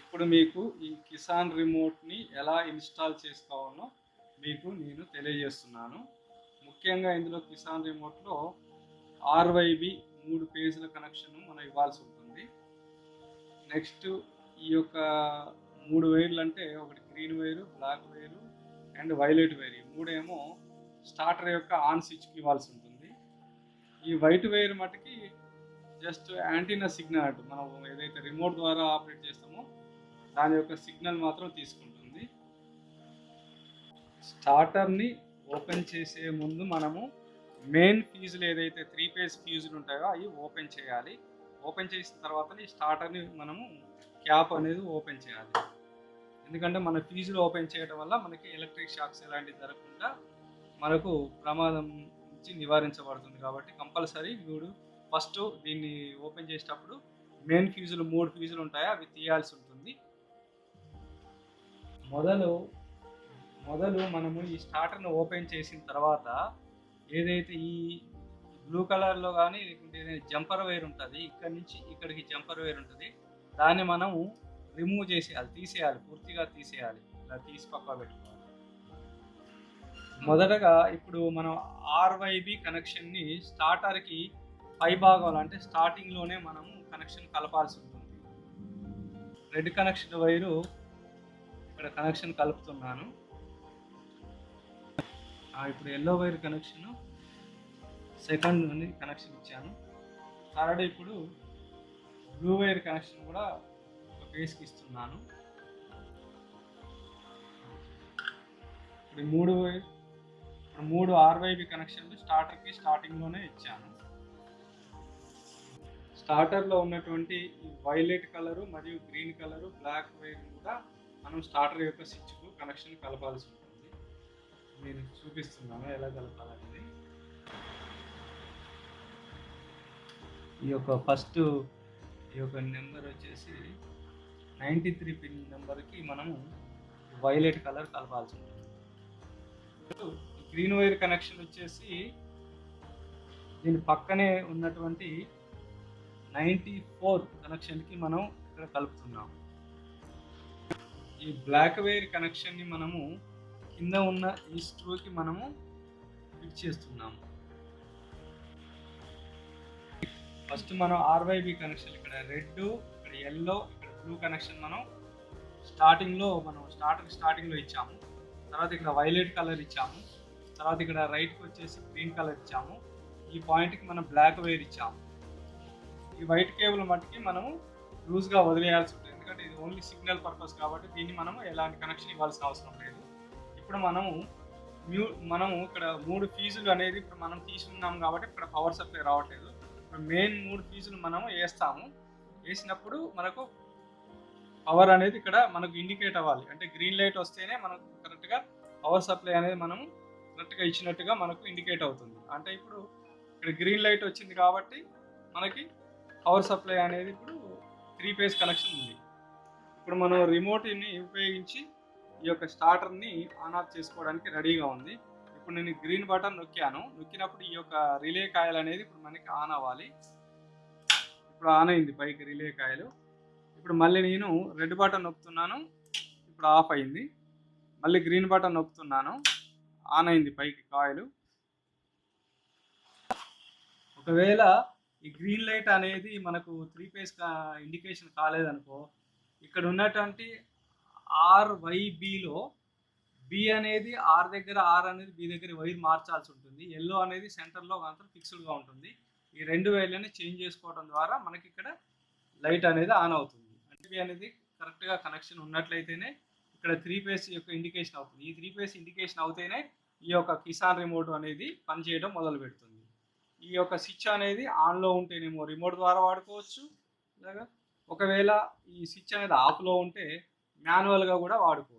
ఇప్పుడు మీకు ఈ కిసాన్ రిమోట్ని ఎలా ఇన్స్టాల్ చేసుకోవాలో మీకు నేను తెలియజేస్తున్నాను. ముఖ్యంగా ఇందులో కిసాన్ రిమోట్లో ఆర్వైబి 3 పేజీల కనెక్షన్ మనం ఇవ్వాల్సి ఉంటుంది. నెక్స్ట్ ఈ యొక్క 3 వైర్లు అంటే ఒకటి green wire, black wire and violet wire. ఈ మూడేమో స్టార్టర్ యొక్క ఆన్ స్విచ్కి ఇవ్వాల్సి ఉంటుంది. ఈ వైట్ వైర్ మటుకి జస్ట్ యాంటీనా సిగ్నల్ అంటూ మనం ఏదైతే రిమోట్ ద్వారా ఆపరేట్ చేస్తామో దాని యొక్క సిగ్నల్ మాత్రం తీసుకుంటుంది. స్టార్టర్ని ఓపెన్ చేసే ముందు మనము మెయిన్ ఫ్యూజులు ఏదైతే 3 ఫేజ్ ఫ్యూజులు ఉంటాయో అవి ఓపెన్ చేయాలి. ఓపెన్ చేసిన తర్వాత ఈ స్టార్టర్ని మనము క్యాప్ అనేది ఓపెన్ చేయాలి. ఎందుకంటే మన ఫ్యూజులు ఓపెన్ చేయడం వల్ల మనకి ఎలక్ట్రిక్ షాక్స్ ఎలాంటివి జరగకుండా మనకు ప్రమాదం నుంచి నివారించబడుతుంది. కాబట్టి కంపల్సరీ మీరు ఫస్ట్ దీన్ని ఓపెన్ చేసేటప్పుడు మెయిన్ ఫ్యూజులు 3 ఫ్యూజులు ఉంటాయో అవి తీయాల్సి ఉంటుంది. మొదలు మనము ఈ స్టార్టర్ను ఓపెన్ చేసిన తర్వాత ఏదైతే ఈ బ్లూ కలర్లో కానీ లేకుంటే జంపర్ వైర్ ఉంటుంది, ఇక్కడ నుంచి ఇక్కడికి జంపర్ వైర్ ఉంటుంది, దాన్ని మనము రిమూవ్ చేసేయాలి, తీసేయాలి, పూర్తిగా తీసేయాలి. ఇలా తీసి పక్క పెట్టుకోవాలి. మొదటగా ఇప్పుడు మనం ఆర్వైబి కనెక్షన్ని స్టార్టర్కి పై భాగంలో అంటే స్టార్టింగ్లోనే మనము కనెక్షన్ కలపాల్సి ఉంటుంది. రెడ్ కనెక్షన్ వైరు ఇక్కడ కనెక్షన్ కలుపుతున్నాను. ఇప్పుడు ఎల్లో వైర్ కనెక్షన్ సెకండ్ నుండి కనెక్షన్ ఇచ్చాను. థర్డ్ ఇప్పుడు బ్లూ వైర్ కనెక్షన్ కూడా ఒక ఫేస్కి ఇస్తున్నాను. ఇప్పుడు మూడు ఆర్వైబి కనెక్షన్లు స్టార్టర్కి స్టార్టింగ్లోనే ఇచ్చాను. స్టార్టర్లో ఉన్నటువంటి వైలెట్ కలరు మరియు గ్రీన్ కలరు బ్లాక్ వైర్ కూడా మనం స్టార్టర్ యొక్క స్విచ్కు కనెక్షన్ కలపాల్సి ఉంటుంది. నేను చూపిస్తున్నాను ఎలా కలపాలనేది. ఈ యొక్క నెంబర్ వచ్చేసి 93 పిన్ నెంబర్కి మనము వైలెట్ కలర్ కలపాల్సి ఉంటుంది. గ్రీన్ వైర్ కనెక్షన్ వచ్చేసి దీని పక్కనే ఉన్నటువంటి 94 కనెక్షన్కి మనం ఇక్కడ కలుపుతున్నాం. ఈ బ్లాక్ వైర్ కనెక్షన్ని మనము కింద ఉన్న ఈ స్క్రూకి మనము ఫిట్ చేస్తున్నాము. ఫస్ట్ మనం ఆర్వైబి కనెక్షన్ ఇక్కడ రెడ్, ఇక్కడ ఎల్లో, ఇక్కడ బ్లూ కనెక్షన్ మనం స్టార్టింగ్లో ఇచ్చాము. తర్వాత ఇక్కడ వైలెట్ కలర్ ఇచ్చాము. తర్వాత ఇక్కడ రైట్కి వచ్చేసి గ్రీన్ కలర్ ఇచ్చాము. ఈ పాయింట్కి మనం బ్లాక్ వైర్ ఇచ్చాము. ఈ వైట్ కేబుల్ మట్టుకి మనము లూజ్గా వదిలేయాల్సి ఉంటుంది, ఎందుకంటే ఇది ఓన్లీ సిగ్నల్ పర్పస్ కాబట్టి దీన్ని మనము ఎలాంటి కనెక్షన్ ఇవ్వాల్సిన అవసరం లేదు. ఇప్పుడు మనము ఇక్కడ 3 ఫీజులు అనేది ఇప్పుడు మనం తీసుకున్నాం కాబట్టి ఇక్కడ పవర్ సప్లై రావట్లేదు. ఇప్పుడు మెయిన్ 3 ఫీజులు మనము వేస్తాము. వేసినప్పుడు మనకు పవర్ అనేది ఇక్కడ మనకు ఇండికేట్ అవ్వాలి. అంటే గ్రీన్ లైట్ వస్తేనే మనకు కరెక్ట్గా పవర్ సప్లై అనేది మనము కరెక్ట్గా ఇచ్చినట్టుగా మనకు ఇండికేట్ అవుతుంది. అంటే ఇప్పుడు ఇక్కడ గ్రీన్ లైట్ వచ్చింది కాబట్టి మనకి పవర్ సప్లై అనేది ఇప్పుడు 3 ఫేజ్ కనెక్షన్ ఉంది. ఇప్పుడు మనం రిమోట్ని ఉపయోగించి ఈ యొక్క స్టార్టర్ని ఆన్ ఆఫ్ చేసుకోవడానికి రెడీగా ఉంది. ఇప్పుడు నేను గ్రీన్ బటన్ నొక్కినప్పుడు ఈ యొక్క రిలే కాయలు అనేది ఇప్పుడు మనకి ఆన్ అవ్వాలి. ఇప్పుడు ఆన్ అయింది పైకి రిలే కాయలు. ఇప్పుడు మళ్ళీ నేను రెడ్ బటన్ నొక్కుతున్నాను, ఇప్పుడు ఆఫ్ అయింది. మళ్ళీ గ్రీన్ బటన్ నొక్కుతున్నాను, ఆన్ అయింది పైకి కాయలు. ఒకవేళ ఈ గ్రీన్ లైట్ అనేది మనకు 3 ఫేజ్ ఇండికేషన్ కాలేదనుకో, ఇక్కడ ఉన్నటువంటి ఆర్వైబిలో బి అనేది ఆర్ దగ్గర, ఆర్ అనేది బి దగ్గర వైర్ మార్చాల్సి ఉంటుంది. ఎల్లో అనేది సెంటర్లో మాత్రం ఫిక్స్డ్గా ఉంటుంది. ఈ 2 వైర్లని చేంజ్ చేసుకోవడం ద్వారా మనకి ఇక్కడ లైట్ అనేది ఆన్ అవుతుంది. అంటే బి అనేది కరెక్ట్గా కనెక్షన్ ఉన్నట్లయితేనే ఇక్కడ 3 ఫేజ్ యొక్క ఇండికేషన్ అవుతుంది. ఈ 3 ఫేజ్ ఇండికేషన్ అవుతేనే ఈ యొక్క కిసాన్ రిమోట్ అనేది పనిచేయడం మొదలు పెడుతుంది. ఈ యొక్క స్విచ్ అనేది ఆన్లో ఉంటేనేమో రిమోట్ ద్వారా వాడుకోవచ్చు, అలాగా ఒకవేళ ఈ స్విచ్ అనేది ఆఫ్లో ఉంటే మాన్యువల్గా కూడా వాడుకోవచ్చు.